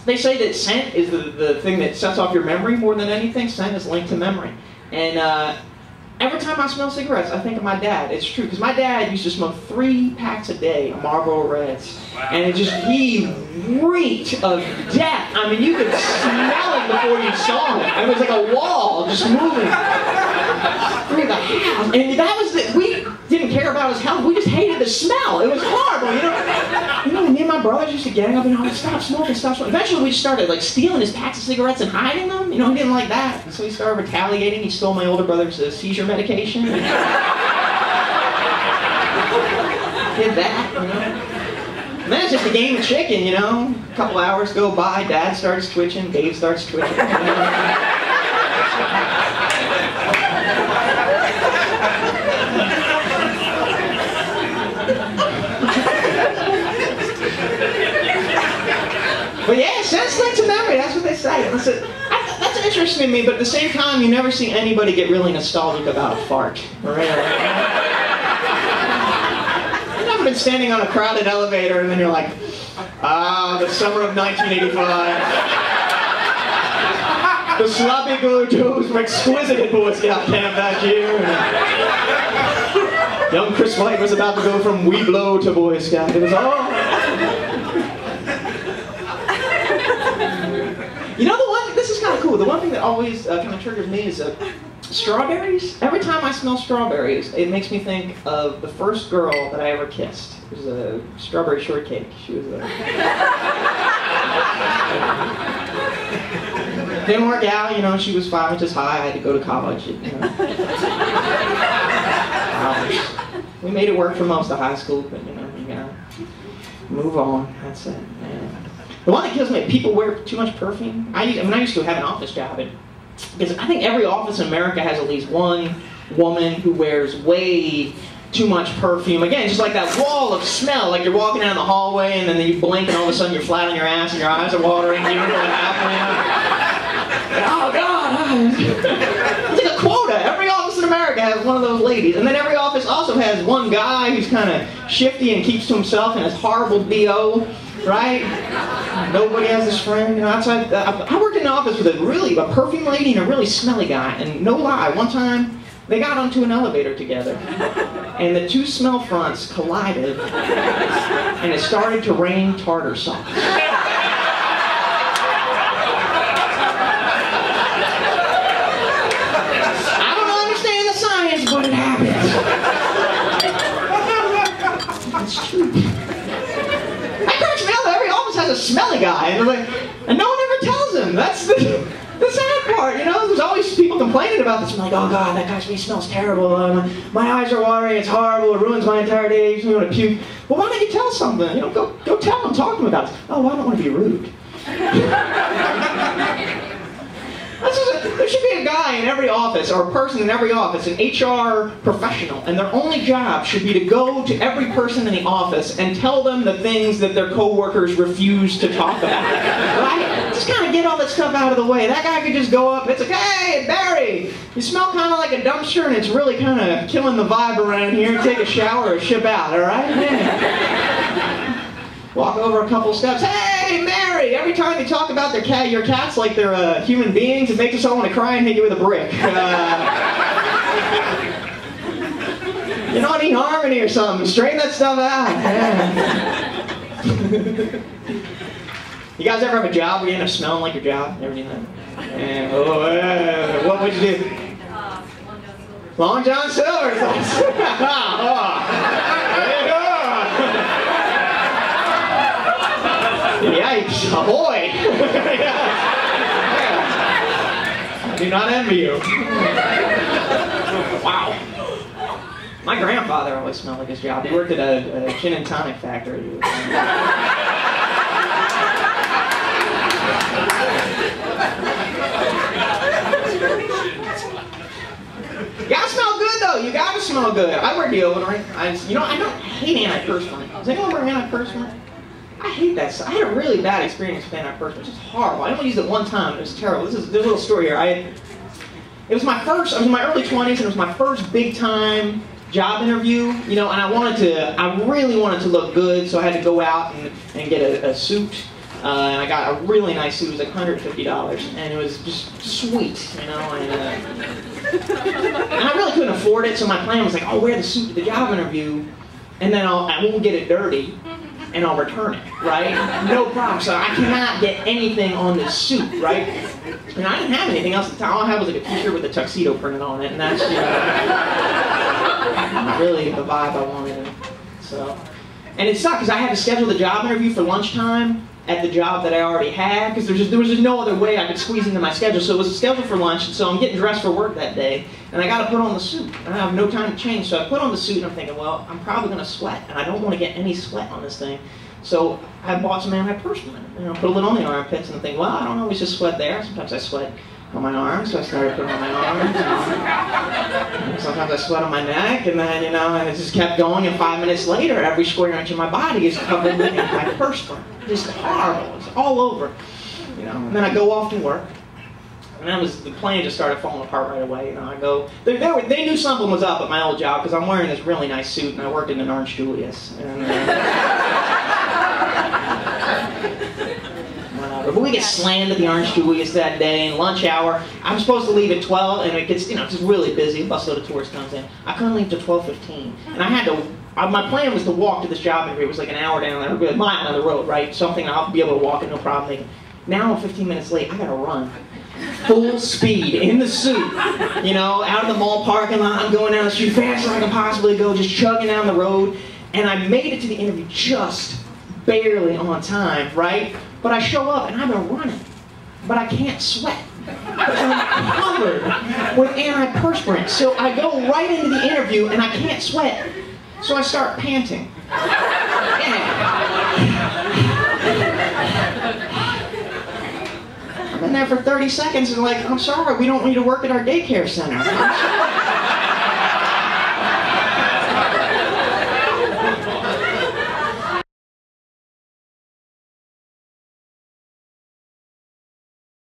They say that scent is the thing that sets off your memory more than anything. Scent is linked to memory. And every time I smell cigarettes, I think of my dad. It's true, because my dad used to smoke 3 packs a day of Marlboro Reds. Wow. And he reeked of death. I mean, you could smell it before you saw him. It was like a wall just moving through the house. And that was we didn't care about his health. We just hated the smell. It was horrible, you know. Me and my brothers used to gang up and stop smoking, stop smoking. Eventually, we started like stealing his packs of cigarettes and hiding them. You know, he didn't like that, and so he started retaliating. He stole my older brother's seizure medication. Did that, you know. And then it's just a game of chicken, you know. A couple hours go by, Dad starts twitching, Dave starts twitching. You know? But yeah, sense linked to memory, that's what they say. That's interesting to me, but at the same time, you never see anybody get really nostalgic about a fart. Really. You've never been standing on a crowded elevator and then you're like, the summer of 1985. The sloppy glue toes were exquisite at Boy Scout camp that year. Young Chris White was about to go from Weeblo to Boy Scout. It was all... You know, this is kind of cool. The one thing that always kind of triggers me is strawberries. Every time I smell strawberries, it makes me think of the first girl that I ever kissed. It was a strawberry shortcake. She was didn't work out, you know, she was 5 inches high, I had to go to college. You know. We made it work for most of high school, but you know, you gotta move on, that's it. Man. The one that kills me, people wear too much perfume. I used to have an office job, because I think every office in America has at least one woman who wears way too much perfume. Again, just like that wall of smell, like you're walking down the hallway and then you blink and all of a sudden you're flat on your ass and your eyes are watering. You don't know what happened. Oh God! It's like a quota. Every office in America has one of those ladies, and then every office also has one guy who's kind of shifty and keeps to himself and has horrible BO. Right? Nobody has this friend. You know, outside, I worked in an office with a perfume lady and a really smelly guy. And no lie, one time they got onto an elevator together, and the 2 smell fronts collided, and it started to rain tartar sauce. I don't understand the science, but it happens. It's true. Has a smelly guy, and no one ever tells him. That's the sad part, you know. There's always people complaining about this. I'm like, oh God, that guy smells terrible. My eyes are watering. It's horrible. It ruins my entire day. Makes me want to puke. Well, why don't you tell something? You know, go tell him. Talk to him about it. Oh, well, I don't want to be rude. There should be a guy in every office, or a person in every office, an HR professional, and their only job should be to go to every person in the office and tell them the things that their coworkers refuse to talk about. Right? Just kind of get all that stuff out of the way. That guy could just go up and it's like, hey, Barry, you smell kind of like a dumpster and it's really kind of killing the vibe around here. Take a shower or ship out, all right? Yeah. Walk over a couple steps. Hey, Mary! Every time you talk about your cats like they're human beings, it makes us all want to cry and hit you with a brick. You don't need harmony or something. Straighten that stuff out. Yeah. You guys ever have a job where you end up smelling like your job? Never do that? Yeah. Oh, yeah. What would you do? Long John Silver's. Yikes, ahoy! I do not envy you. Wow. My grandfather always smelled like his job. He worked at a gin and tonic factory. You gotta smell good though, you gotta smell good. I wear deodorant. I don't hate antiperspirant. Does anyone wear antiperspirant? I hate that stuff. I had a really bad experience with antiperspirant. It's just horrible. I only used it one time. It was terrible. There's a little story here. I was in my early 20s, and it was my first big time job interview, you know, and I really wanted to look good, so I had to go out and get a suit. And I got a really nice suit. It was like $150, and it was just sweet, you know. And I really couldn't afford it, so my plan was like, I'll wear the suit to the job interview, and then I won't get it dirty, and I'll return it, right? No problem. So I cannot get anything on this suit, right? And I didn't have anything else at the time. All I had was like a t-shirt with a tuxedo printed on it, and that's, you know, not really the vibe I wanted. So, and it sucked because I had to schedule the job interview for lunchtime at the job that I already had, because there was just no other way I could squeeze into my schedule. So it was scheduled for lunch, and so I'm getting dressed for work that day, and I got to put on the suit. I have no time to change, so I put on the suit, and I'm thinking, well, I'm probably going to sweat, and I don't want to get any sweat on this thing. So I bought some antiperspirant, you know, put a little on the armpits, and I'm thinking, well, I don't always just sweat there. Sometimes I sweat on my arms, so I started putting on my arms. And sometimes I sweat on my neck, and then, you know, and it just kept going, and 5 minutes later, every square inch of my body is covered with antiperspirant. Just horrible. It's all over, you know. And then I go off to work, and the plane just started falling apart right away. You know, I go. They knew something was up at my old job because I'm wearing this really nice suit, and I worked in an Orange Julius. And, whatever. But we get slammed at the Orange Julius that day in lunch hour. I'm supposed to leave at 12, and it gets, you know, it's just really busy. A busload of tourists comes in. I couldn't leave till 12:15, and I had to. My plan was to walk to this job interview. It was like an hour down there, a mile down the road, right? Something I'll be able to walk it, no problem. Now I'm 15 minutes late. I gotta run full speed in the suit, you know, out of the mall parking lot. I'm going down the street fast as I can possibly go, just chugging down the road. And I made it to the interview just barely on time, right? But I show up and I've been running, but I can't sweat. I'm covered with antiperspirant. So I go right into the interview and I can't sweat. So I start panting. I'm in there for 30 seconds and like, I'm sorry, we don't need to work at our daycare center.